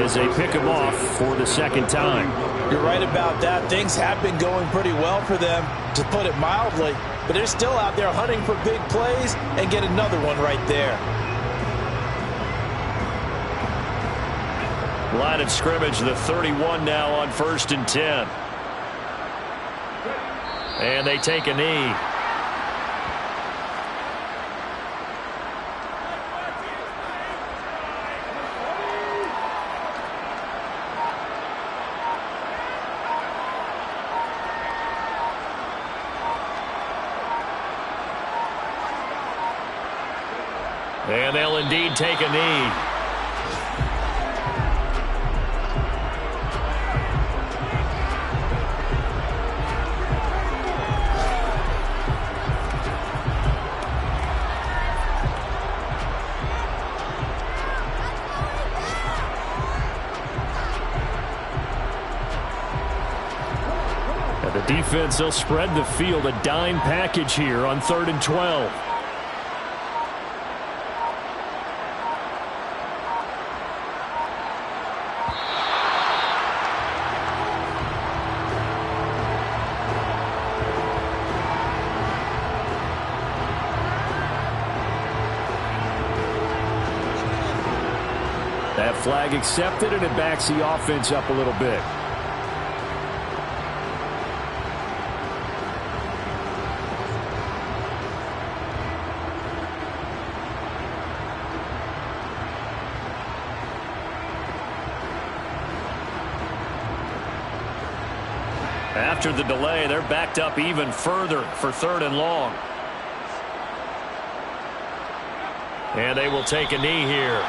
as they pick him off for the second time. You're right about that. Things have been going pretty well for them, to put it mildly. But they're still out there hunting for big plays and get another one right there. Line of scrimmage, the 31 now on 1st and 10. And they take a knee. And they'll indeed take a knee. The defense, they'll spread the field, a dime package here on 3rd and 12. That flag accepted, and it backs the offense up a little bit. After the delay, they're backed up even further for 3rd and long. And they will take a knee here.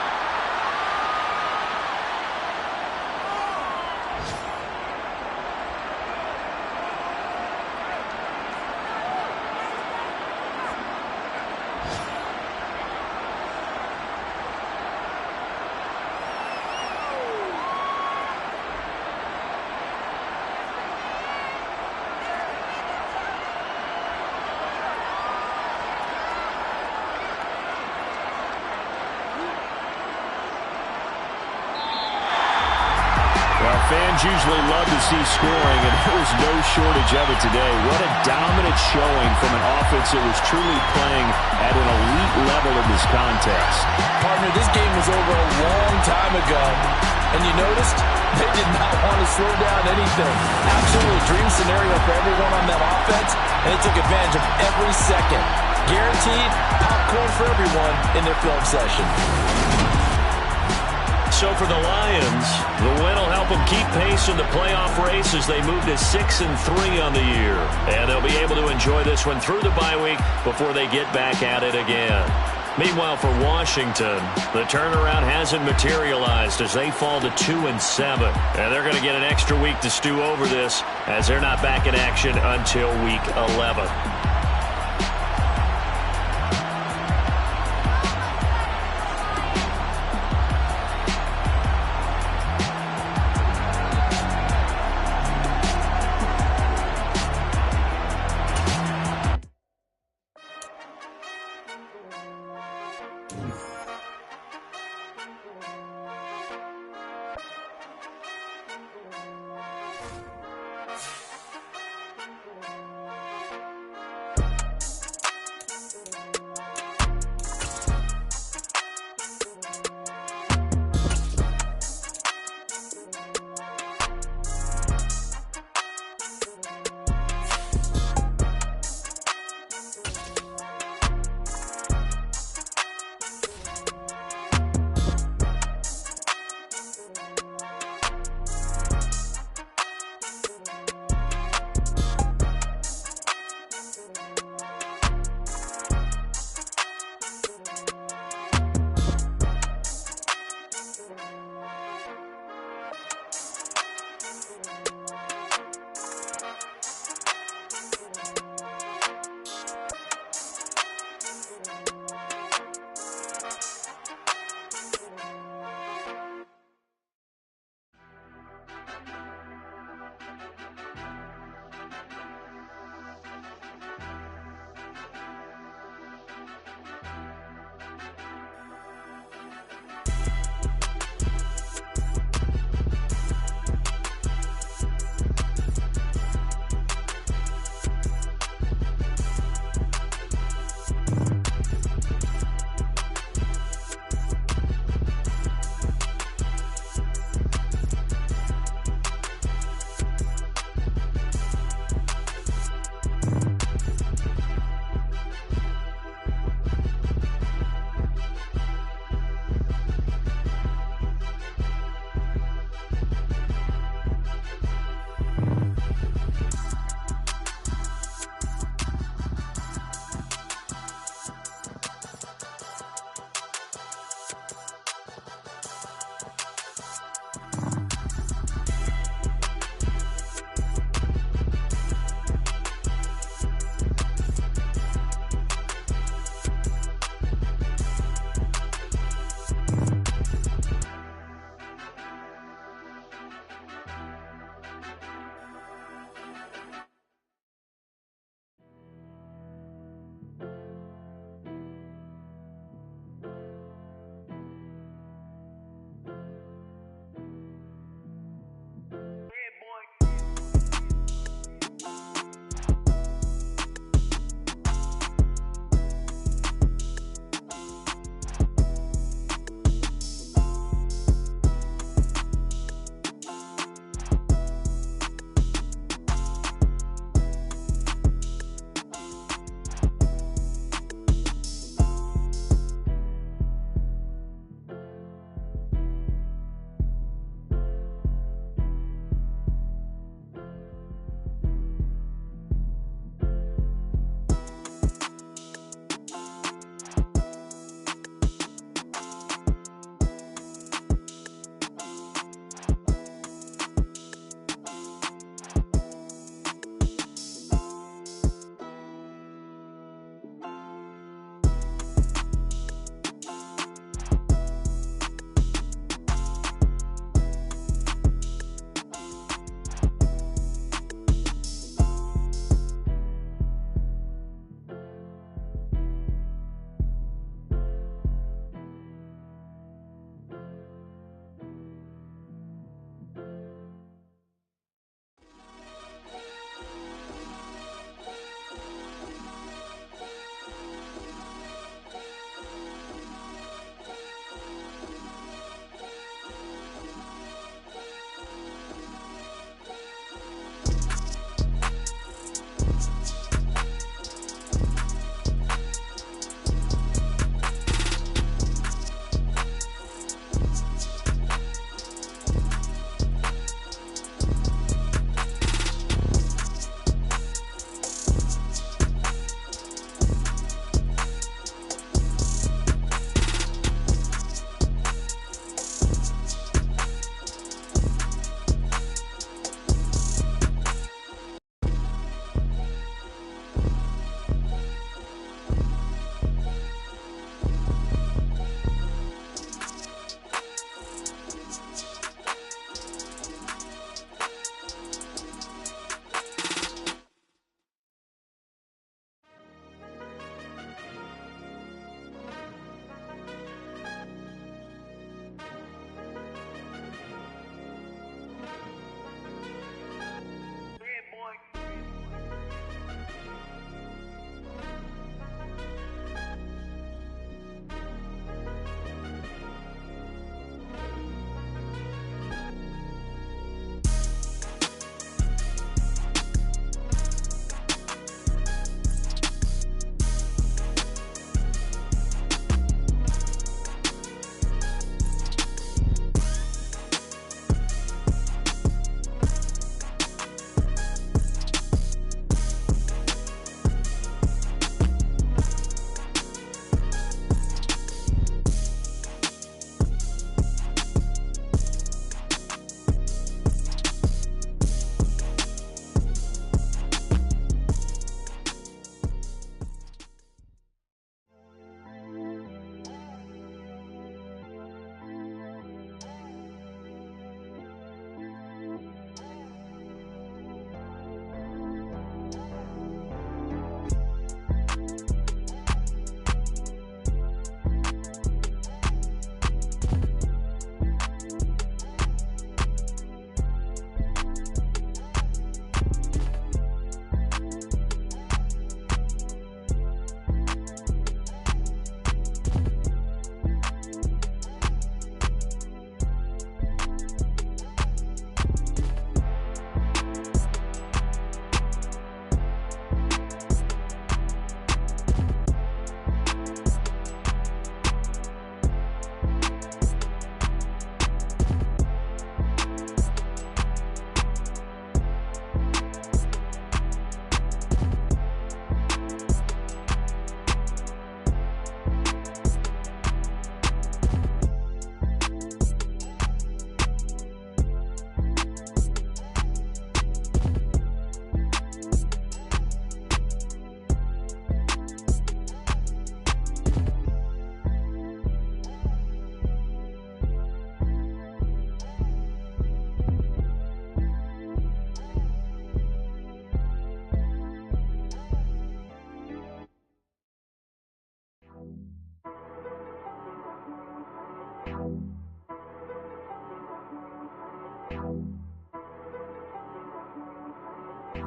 Fans usually love to see scoring, and there was no shortage of it today. What a dominant showing from an offense that was truly playing at an elite level in this contest. Partner, this game was over a long time ago, and you noticed they did not want to slow down anything. Absolutely dream scenario for everyone on that offense, and they took advantage of every second. Guaranteed popcorn for everyone in their film session. So for the Lions, the win will help them keep pace in the playoff race as they move to 6-3 on the year. And they'll be able to enjoy this one through the bye week before they get back at it again. Meanwhile, for Washington, the turnaround hasn't materialized as they fall to 2-7. And they're going to get an extra week to stew over this as they're not back in action until week 11.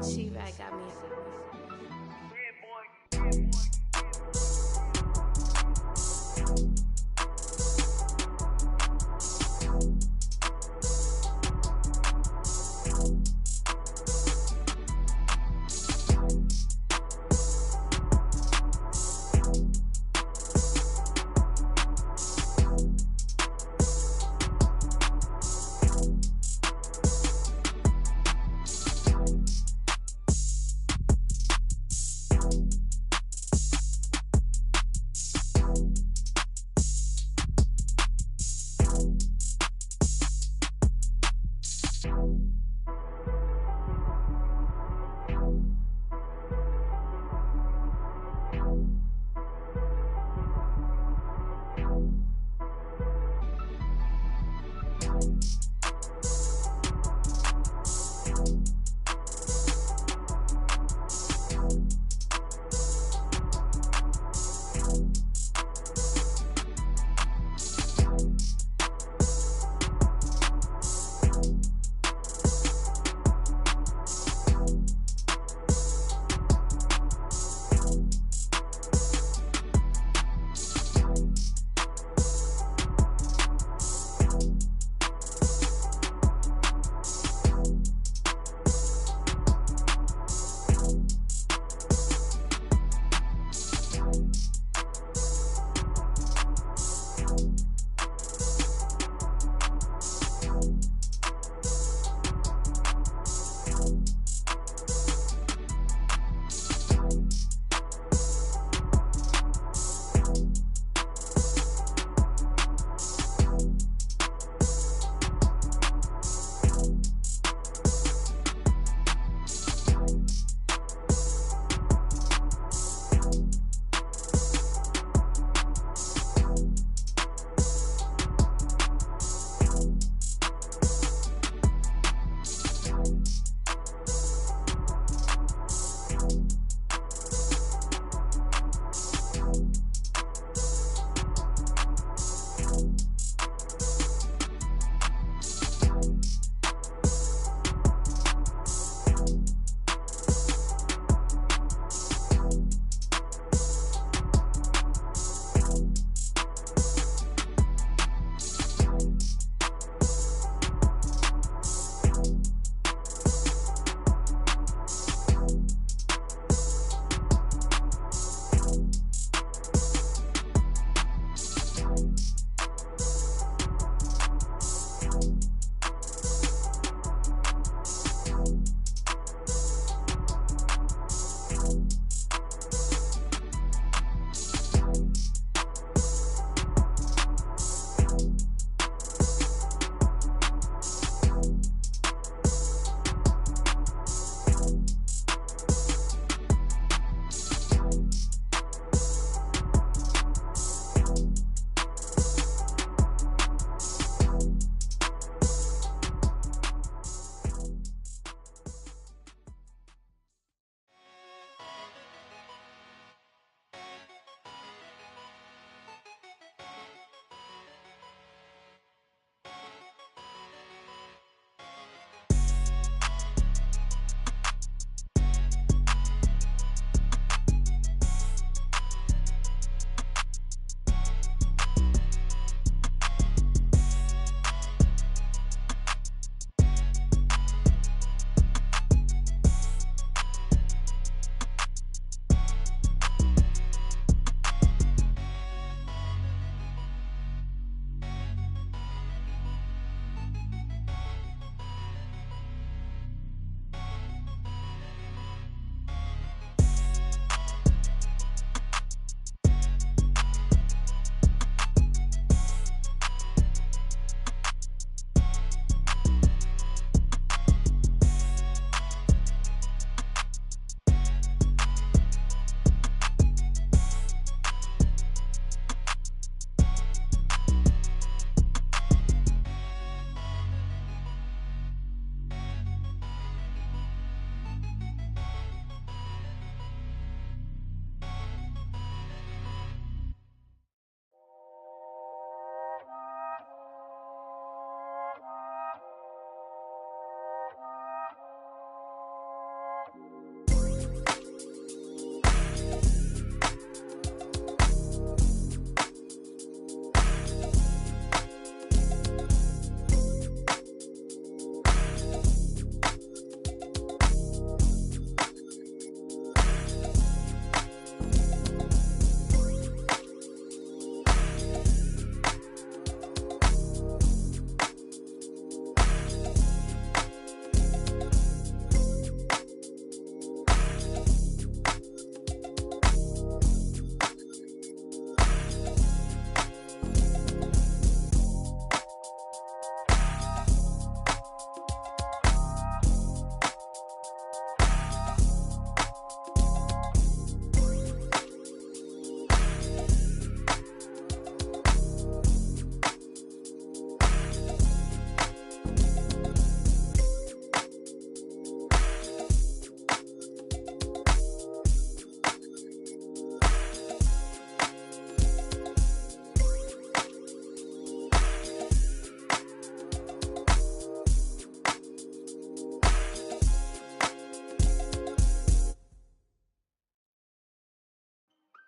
She-Rag got me.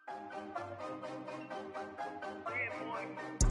3 and 1.